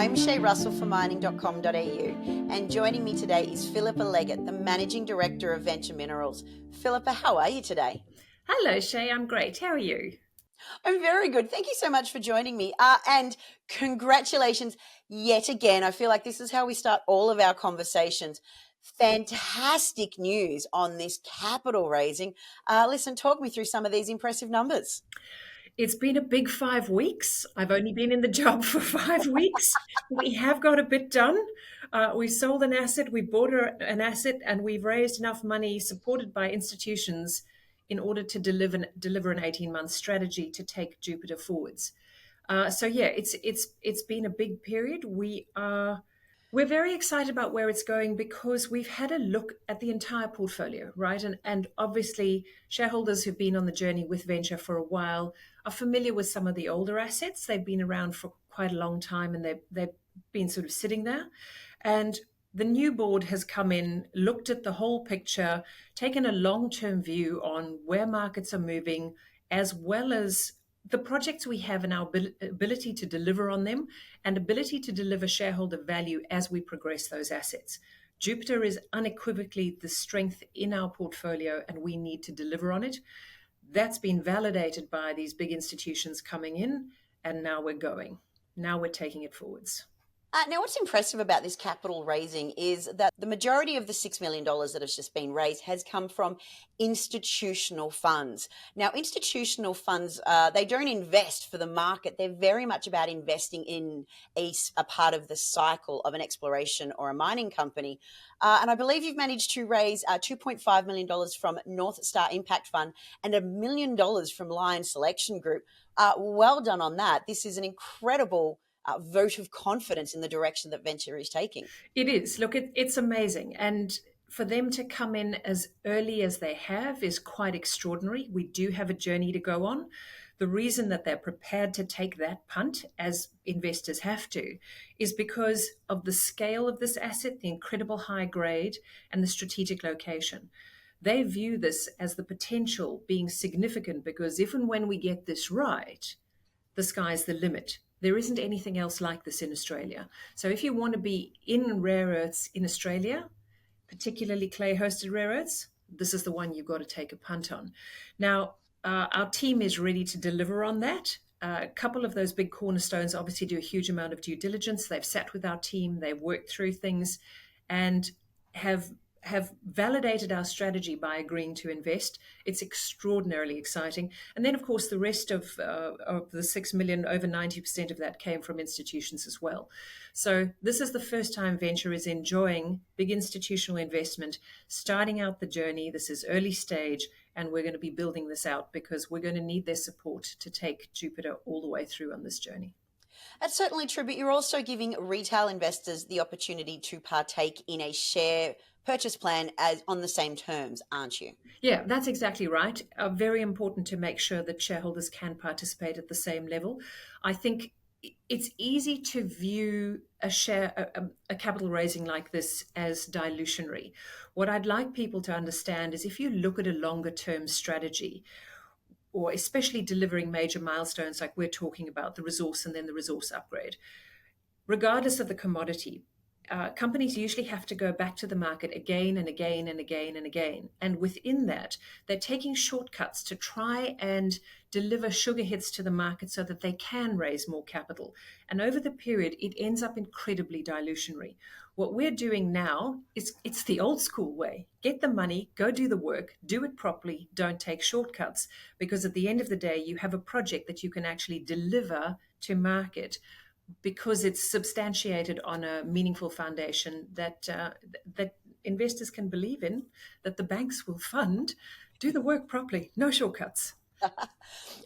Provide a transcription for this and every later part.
I'm Shay Russell for mining.com.au, and joining me today is Philippa Leggat, the Managing Director of Venture Minerals. Philippa, how are you today? Hello, Shay. I'm great. How are you? I'm very good. Thank you so much for joining me. And congratulations yet again. I feel like this is how we start all of our conversations. Fantastic news on this capital raising. Listen, talk me through some of these impressive numbers. It's been a big 5 weeks. I've only been in the job for 5 weeks. We have got a bit done. We sold an asset, we bought an asset, and we've raised enough money supported by institutions in order to deliver an 18-month strategy to take Jupiter forwards. It's been a big period. We're very excited about where it's going because we've had a look at the entire portfolio, right? And obviously, shareholders who've been on the journey with venture for a while are familiar with some of the older assets. They've been around for quite a long time and they've been sort of sitting there. And the new board has come in, looked at the whole picture, taken a long-term view on where markets are moving, as well as the projects we have and our ability to deliver on them and ability to deliver shareholder value as we progress those assets. Jupiter is unequivocally the strength in our portfolio and we need to deliver on it. That's been validated by these big institutions coming in, and now we're going. Now we're taking it forwards. Now, what's impressive about this capital raising is that the majority of the $6 million that has just been raised has come from institutional funds. Now, institutional funds, they don't invest for the market. They're very much about investing in a part of the cycle of an exploration or a mining company. And I believe you've managed to raise $2.5 million from North Star Impact Fund and $1 million from Lion Selection Group. Well done on that. This is an incredible vote of confidence in the direction that venture is taking. It is. Look, it's amazing. And for them to come in as early as they have is quite extraordinary. We do have a journey to go on. The reason that they're prepared to take that punt, as investors have to, is because of the scale of this asset, the incredible high grade, and the strategic location. They view this as the potential being significant because if and when we get this right, the sky's the limit. There isn't anything else like this in Australia. So if you want to be in rare earths in Australia, particularly clay-hosted rare earths, this is the one you've got to take a punt on. Now, our team is ready to deliver on that. A couple of those big cornerstones obviously do a huge amount of due diligence. They've sat with our team, they've worked through things, and have validated our strategy by agreeing to invest. It's extraordinarily exciting. And then, of course, the rest of the 6 million, over 90% of that came from institutions as well. So this is the first time venture is enjoying big institutional investment, starting out the journey. This is early stage, and we're going to be building this out because we're going to need their support to take Jupiter all the way through on this journey. That's certainly true, but you're also giving retail investors the opportunity to partake in a share purchase plan as on the same terms, aren't you? Yeah, that's exactly right. Very important to make sure that shareholders can participate at the same level. I think it's easy to view a capital raising like this as dilutionary. What I'd like people to understand is if you look at a longer term strategy, or especially delivering major milestones like we're talking about, the resource and then the resource upgrade, regardless of the commodity, companies usually have to go back to the market again and again and again and again. And within that, they're taking shortcuts to try and deliver sugar hits to the market so that they can raise more capital. And over the period, it ends up incredibly dilutionary. What we're doing now is it's the old school way. Get the money, go do the work, do it properly, don't take shortcuts. Because at the end of the day, you have a project that you can actually deliver to market because it's substantiated on a meaningful foundation that investors can believe in, that the banks will fund. Do the work properly, no shortcuts.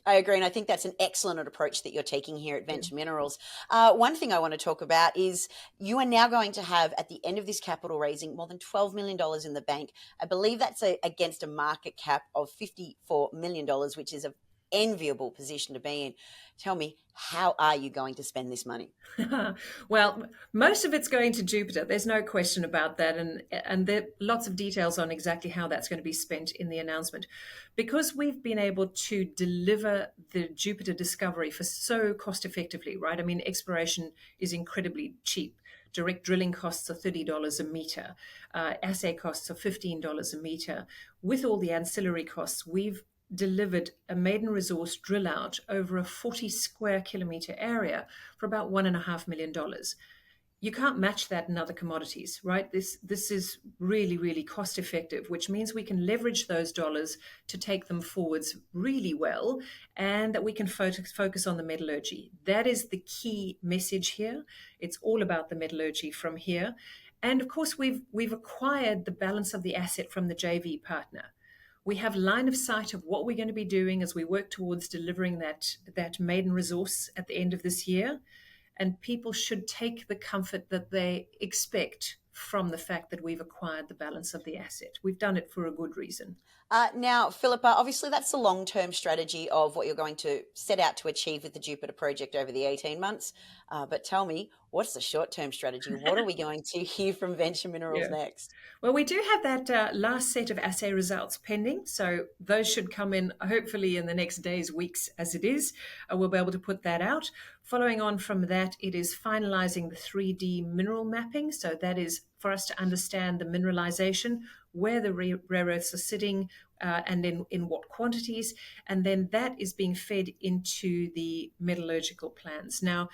I agree, and I think that's an excellent approach that you're taking here at Venture Minerals. One thing I want to talk about is you are now going to have, at the end of this capital raising, more than $12 million in the bank. I believe that's against a market cap of $54 million, which is a enviable position to be in. Tell me, how are you going to spend this money? Well, most of it's going to Jupiter. There's no question about that, and there are lots of details on exactly how that's going to be spent in the announcement. Because we've been able to deliver the Jupiter discovery for so cost effectively, right? I mean, exploration is incredibly cheap. Direct drilling costs are $30 a meter. Assay costs are $15 a meter. With all the ancillary costs, we've delivered a maiden resource drill out over a 40 square kilometer area for about $1.5 million. You can't match that in other commodities, right? This is really, really cost effective, which means we can leverage those dollars to take them forwards really well, and that we can focus on the metallurgy. That is the key message here. It's all about the metallurgy from here. And of course, we've acquired the balance of the asset from the JV partner. We have line of sight of what we're going to be doing as we work towards delivering that maiden resource at the end of this year. And people should take the comfort that they expect from the fact that we've acquired the balance of the asset. We've done it for a good reason. Now, Philippa, obviously that's the long-term strategy of what you're going to set out to achieve with the Jupiter project over the 18 months. But tell me, what's the short-term strategy? What are we going to hear from Venture Minerals Yeah. next? Well, we do have that last set of assay results pending. So those should come in hopefully in the next days, weeks as it is. We'll be able to put that out. Following on from that, it is finalizing the 3D mineral mapping. So that is for us to understand the mineralization, where the rare earths are sitting, and in what quantities. And then that is being fed into the metallurgical plans. Now,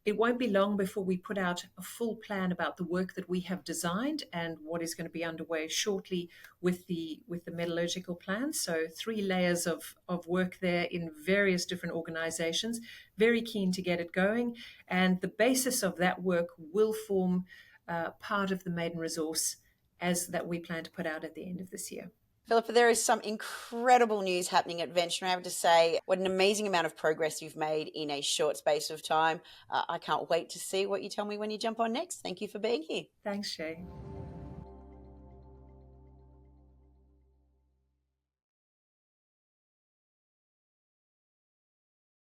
it won't be long before we put out a full plan about the work that we have designed and what is going to be underway shortly with the metallurgical plans. So 3 layers of work there in various different organizations. Very keen to get it going. And the basis of that work will form part of the maiden resource as that we plan to put out at the end of this year. Philippa, there is some incredible news happening at Venture. I have to say, what an amazing amount of progress you've made in a short space of time. I can't wait to see what you tell me when you jump on next. Thank you for being here. Thanks, Shay.